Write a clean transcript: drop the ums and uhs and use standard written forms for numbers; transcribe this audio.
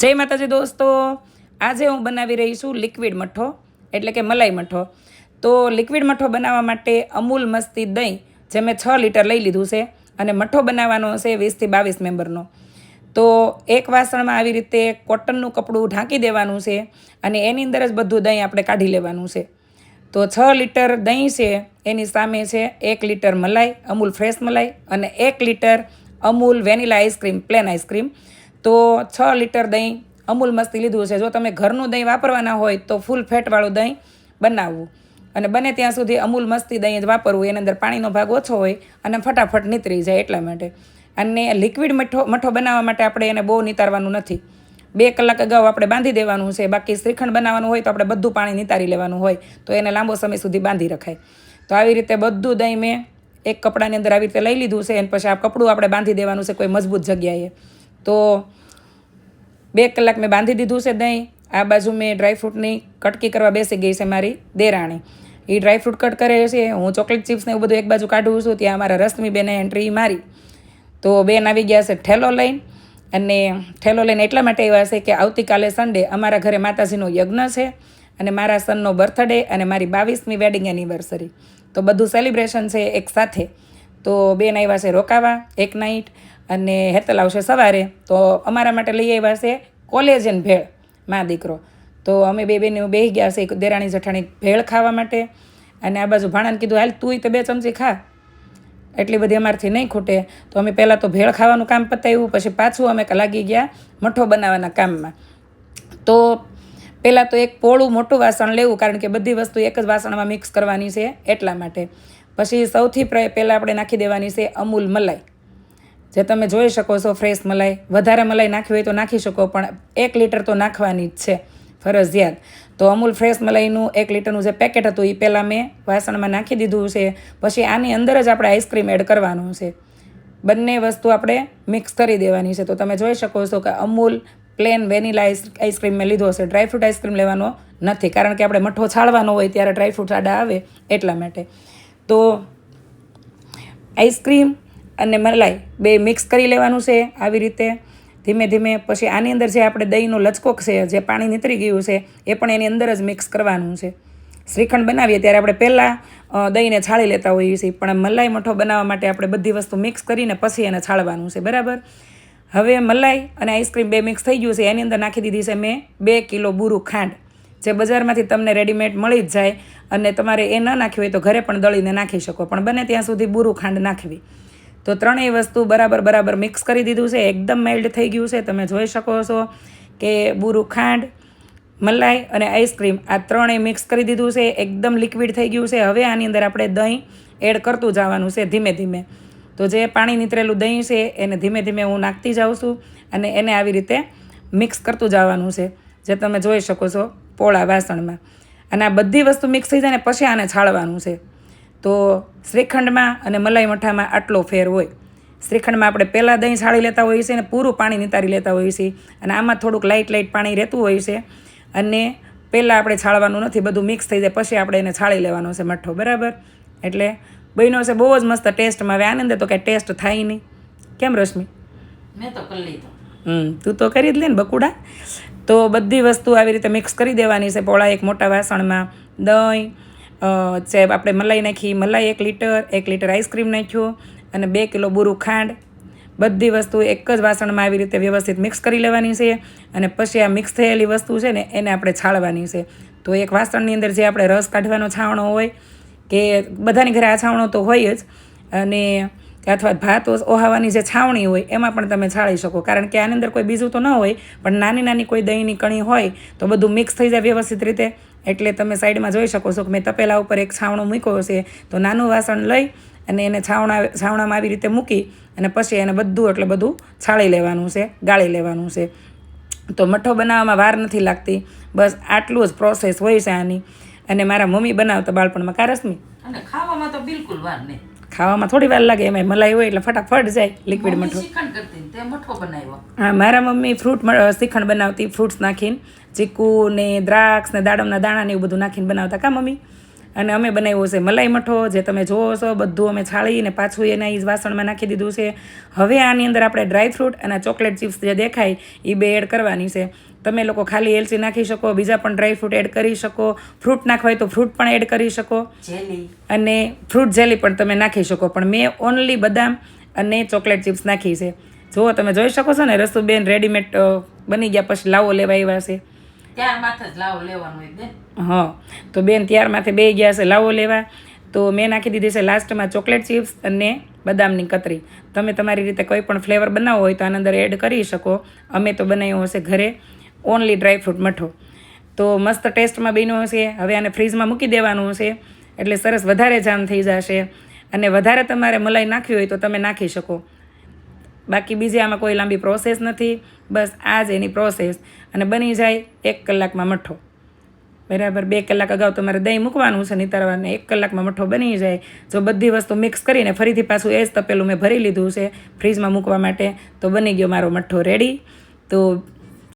જય માતાજી દોસ્તો, આજે હું બનાવી રહી છું લિક્વિડ મઠ્ઠો એટલે કે મલાઈ મઠ્ઠો. તો લિક્વિડ મઠ્ઠો બનાવવા માટે અમૂલ મસ્તી દહીં જે મેં 6 લીટર લઈ લીધું છે અને મઠ્ઠો બનાવવાનો છે 20 થી 22 મેમ્બરનો. તો એક વાસણમાં આવી રીતે કોટનનું કપડું ઢાંકી દેવાનું છે અને એની અંદર જ બધું દહીં આપણે કાઢી લેવાનું છે. તો 6 લીટર દહીં છે, એની સામે છે 1 લીટર મલાઈ, અમૂલ ફ્રેશ મલાઈ અને 1 litre Amul vanilla ice cream, plane ice cream. તો 6 લીટર દહીં અમૂલ મસ્તી લીધું છે. જો તમે ઘરનું દહીં વાપરવાના હોય તો ફૂલ ફેટવાળું દહીં બનાવવું અને બને ત્યાં સુધી અમૂલ મસ્તી દહીં જ વાપરવું. એની અંદર પાણીનો ભાગ ઓછો હોય અને ફટાફટ નીતરી જાય એટલા માટે. અને લિક્વિડ મઠ્ઠો બનાવવા માટે આપણે એને બહુ નીતારવાનું નથી. 2 કલાક અગાઉ આપણે બાંધી દેવાનું છે. બાકી શ્રીખંડ બનાવવાનું હોય તો આપણે બધું પાણી નીતારી લેવાનું હોય તો એને લાંબો સમય સુધી બાંધી રખાય. તો આવી રીતે બધું દહીં મેં એક કપડાની અંદર આવી રીતે લઈ લીધું છે અને પછી આ કપડું આપણે બાંધી દેવાનું છે કોઈ મજબૂત જગ્યાએ. તો 2 કલાક મેં બાંધી દીધું છે દહીં. આ બાજુ મેં ડ્રાયફ્રૂટની કટકી કરવા બેસી ગઈ છે મારી દેરાણી. એ ડ્રાયફ્રૂટ કટ કરે છે, હું ચોકલેટ ચિપ્સને એવું બધું એક બાજુ કાઢું છું. ત્યાં અમારા રશ્મિબેને એન્ટ્રી મારી. તો બેન આવી ગયા છે ઠેલો લઈને. અને ઠેલો લઈને એટલા માટે આવ્યા છે કે આવતીકાલે સન્ડે અમારા ઘરે માતાજીનો યજ્ઞ છે અને મારા સનનો બર્થડે અને મારી 22મી વેડિંગ એનિવર્સરી. તો બધું સેલિબ્રેશન છે એક સાથે. તો બેન આવ્યા છે રોકાવા એક નાઇટ અને હેતલ આવશે સવારે. તો અમારા માટે લઈ આવ્યા છે કોલેજન ભેળ, મા દીકરો. તો અમે બે બેન બેસી ગયા છે દેરાણી જેઠાણી ભેળ ખાવા માટે. અને આ બાજુ ભાણાને કીધું હાલ તુંય તો 2 ચમચી ખા, એટલી બધી અમારથી નહીં ખૂટે. તો અમે પહેલાં તો ભેળ ખાવાનું કામ પતાવ્યું, પછી પાછું અમે લાગી ગયા મઠ્ઠો બનાવવાના કામમાં. તો પહેલાં તો એક પોળું મોટું વાસણ લેવું, કારણ કે બધી વસ્તુ એક જ વાસણમાં મિક્સ કરવાની છે એટલા માટે. પછી સૌથી પહેલાં આપણે નાખી દેવાની છે અમૂલ મલાઈ, જે તમે જોઈ શકો છો ફ્રેશ મલાઈ. વધારે મલાઈ નાખવી હોય તો નાખી શકો, પણ 1 લીટર તો નાખવાની જ છે ફરજિયાત. તો અમૂલ ફ્રેશ મલાઈનું 1 લીટરનું જે પેકેટ હતું એ પહેલાં મેં વાસણમાં નાખી દીધું છે. પછી આની અંદર જ આપણે આઈસ્ક્રીમ એડ કરવાનું છે. બંને વસ્તુ આપણે મિક્સ કરી દેવાની છે. તો તમે જોઈ શકો છો કે અમૂલ પ્લેન વેનીલા આઈસ્ક્રીમ મેં લીધો છે. ડ્રાયફ્રૂટ આઈસ્ક્રીમ લેવાનો નથી, કારણ કે આપણે મઠ્ઠો છાળવાનો હોય ત્યારે ડ્રાયફ્રૂટ આડા આવે એટલા માટે. તો આઈસ્ક્રીમ અને મલાઈ બે મિક્સ કરી લેવાનું છે આવી રીતે ધીમે ધીમે. પછી આની અંદર જે આપણે દહીંનો લચકો છે, જે પાણી નીતરી ગયું છે, એ પણ એની અંદર જ મિક્સ કરવાનું છે. શ્રીખંડ બનાવીએ ત્યારે આપણે પહેલાં દહીંને છાળી લેતા હોઈએ છીએ, પણ મલાઈ મઠ્ઠો બનાવવા માટે આપણે બધી વસ્તુ મિક્સ કરીને પછી એને છાળવાનું છે, બરાબર. હવે મલાઈ અને આઈસ્ક્રીમ બે મિક્સ થઈ ગયું છે. એની અંદર નાખી દીધી છે મેં 2 કિલો બુરું ખાંડ, જે બજારમાંથી તમને રેડીમેડ મળી જ જાય. અને તમારે એ ન નાખવી હોય તો ઘરે પણ દળીને નાખી શકો, પણ બને ત્યાં સુધી બુરું ખાંડ નાખવી. તો ત્રણેય વસ્તુ બરાબર મિક્સ કરી દીધું છે. એકદમ મેલ્ટ થઈ ગયું છે. તમે જોઈ શકો છો કે બુરું ખાંડ, મલાઈ અને આઈસ્ક્રીમ આ ત્રણેય મિક્સ કરી દીધું છે. એકદમ લિક્વિડ થઈ ગયું છે. હવે આની અંદર આપણે દહીં એડ કરતું જવાનું છે ધીમે ધીમે. તો જે પાણી નીતરેલું દહીં છે એને ધીમે ધીમે હું નાખતી જાઉં છું અને એને આવી રીતે મિક્સ કરતું જવાનું છે, જે તમે જોઈ શકો છો પોળા વાસણમાં. અને આ બધી વસ્તુ મિક્સ થઈ જાય ને પછી આને છાળવાનું છે. તો શ્રીખંડમાં અને મલાઈ મઠ્ઠામાં આટલો ફેર હોય. શ્રીખંડમાં આપણે પહેલાં દહીં છાળી લેતા હોઈએ છીએ અને પૂરું પાણી નિતારી લેતા હોઈએ છીએ, અને આમાં થોડુંક લાઇટ પાણી રહેતું હોય છે. અને પહેલાં આપણે છાળવાનું નથી, બધું મિક્સ થઈ જાય પછી આપણે એને છાળી લેવાનો છે મઠ્ઠો, બરાબર. એટલે બન્યો છે બહુ જ મસ્ત ટેસ્ટમાં. હવે આની અંદર તો કાંઈ ટેસ્ટ થાય નહીં. કેમ રશ્મિ? મેં તો કરી લીધો. તું તો કરી જ લે ને બકુડા. તો બધી વસ્તુ આવી રીતે મિક્સ કરી દેવાની છે પોળા એક મોટા વાસણમાં. દહીં જે આપણે મલાઈ નાખી, મલાઈ 1 લીટર, 1 લીટર આઈસ્ક્રીમ નાખ્યું અને 2 કિલો બુરું ખાંડ. બધી વસ્તુ એક જ વાસણમાં આવી રીતે વ્યવસ્થિત મિક્સ કરી લેવાની છે. અને પછી આ મિક્સ થયેલી વસ્તુ છે ને એને આપણે છાળવાની છે. તો એક વાસણની અંદર જે આપણે રસ કાઢવાનો છાવણો હોય, કે બધાની ઘરે આ છાવણો તો હોય જ, અને અથવા ભાત ઓહાવાની જે છાવણી હોય એમાં પણ તમે છાળી શકો, કારણ કે આની અંદર કોઈ બીજું તો ન હોય, પણ નાની કોઈ દહીંની કણી હોય તો બધું મિક્સ થઈ જાય વ્યવસ્થિત રીતે. એટલે તમે સાઈડમાં જોઈ શકો છો કે મેં તપેલા ઉપર એક છાવણો મૂક્યો છે. તો નાનું વાસણ લઈ અને એને છાવણામાં આવી રીતે મૂકી અને પછી એને બધું છાળી લેવાનું છે, ગાળી લેવાનું છે. તો મઠ્ઠો બનાવવામાં વાર નથી લાગતી, બસ આટલું જ પ્રોસેસ હોય છે આની. અને મારા મમ્મી બનાવતા બાળપણમાં. કા રશ્મિ? અને ખાવામાં તો બિલકુલ વાર નહીં. ખાવામાં થોડી વાર લાગે, એમાં મલાઈ હોય એટલે ફટાફટ જાય લિક્વિડ મઠ્ઠો. શ્રીખંડ કરતી તે મઠ્ઠો બનાવ્યો. હા, મારા મમ્મી શ્રીખંડ બનાવતી, ફ્રૂટ્સ નાખીને, ચીકુ ને દ્રાક્ષ ને દાડમના દાણા ને એવું બધું નાખીને બનાવતા. કા મમ્મી? અને અમે બનાવ્યો છે મલાઈ મઠો, જે તમે જોવો છો બધું અમે છાળીને પાછું એના એ વાસણમાં નાખી દીધું છે. હવે આની અંદર આપણે ડ્રાયફ્રૂટ અને ચોકલેટ ચિપ્સ જે દેખાય એ બે એડ કરવાની છે. તમે લોકો ખાલી એલચી નાખી શકો, બીજા પણ ડ્રાયફ્રૂટ એડ કરી શકો, ફ્રૂટ નાખવા હોય તો ફ્રૂટ પણ એડ કરી શકો, જેલી અને ફ્રૂટ જેલી પણ તમે નાખી શકો. પણ મેં ઓનલી બદામ અને ચોકલેટ ચિપ્સ નાખી છે. જુઓ તમે જોઈ શકો છો ને, રસુબેન રેડીમેડ બની ગયા પછી લાવો લેવા આવ્યા છે. ત્યાર માથે જ લાવો લેવાનું હોય બેન. હા, તો બેન ત્યાર માથે બે ગયા છે લાવો લેવા. તો મેં નાખી દીધી છે લાસ્ટમાં ચોકલેટ ચિપ્સ અને બદામની કતરી. તમે તમારી રીતે કોઈ પણ ફ્લેવર બનાવવો હોય તો આના અંદર એડ કરી શકો. અમે તો બનાવ્યો હશે ઘરે ઓનલી ડ્રાયફ્રૂટ મઠો. તો મસ્ત ટેસ્ટમાં બન્યો હશે. હવે આને ફ્રીજમાં મૂકી દેવાનું હશે એટલે સરસ વધારે જામ થઈ જશે. અને વધારે તમારે મલાઈ નાખવી હોય તો તમે નાખી શકો. બાકી બીજી આમાં કોઈ લાંબી પ્રોસેસ નથી, બસ આ જ એની પ્રોસેસ. અને બની જાય 1 કલાકમાં મઠો. બરાબર, 2 કલાક અગાઉ તમારે દહીં મૂકવાનું છે નિતારવાને, 1 કલાકમાં મઠો બની જાય. જો બધી વસ્તુ મિક્સ કરીને ફરીથી પાછું એ જ તપેલું મેં ભરી લીધું છે ફ્રીજમાં મૂકવા માટે, તો બની ગયો મારો મઠ્ઠો રેડી. તો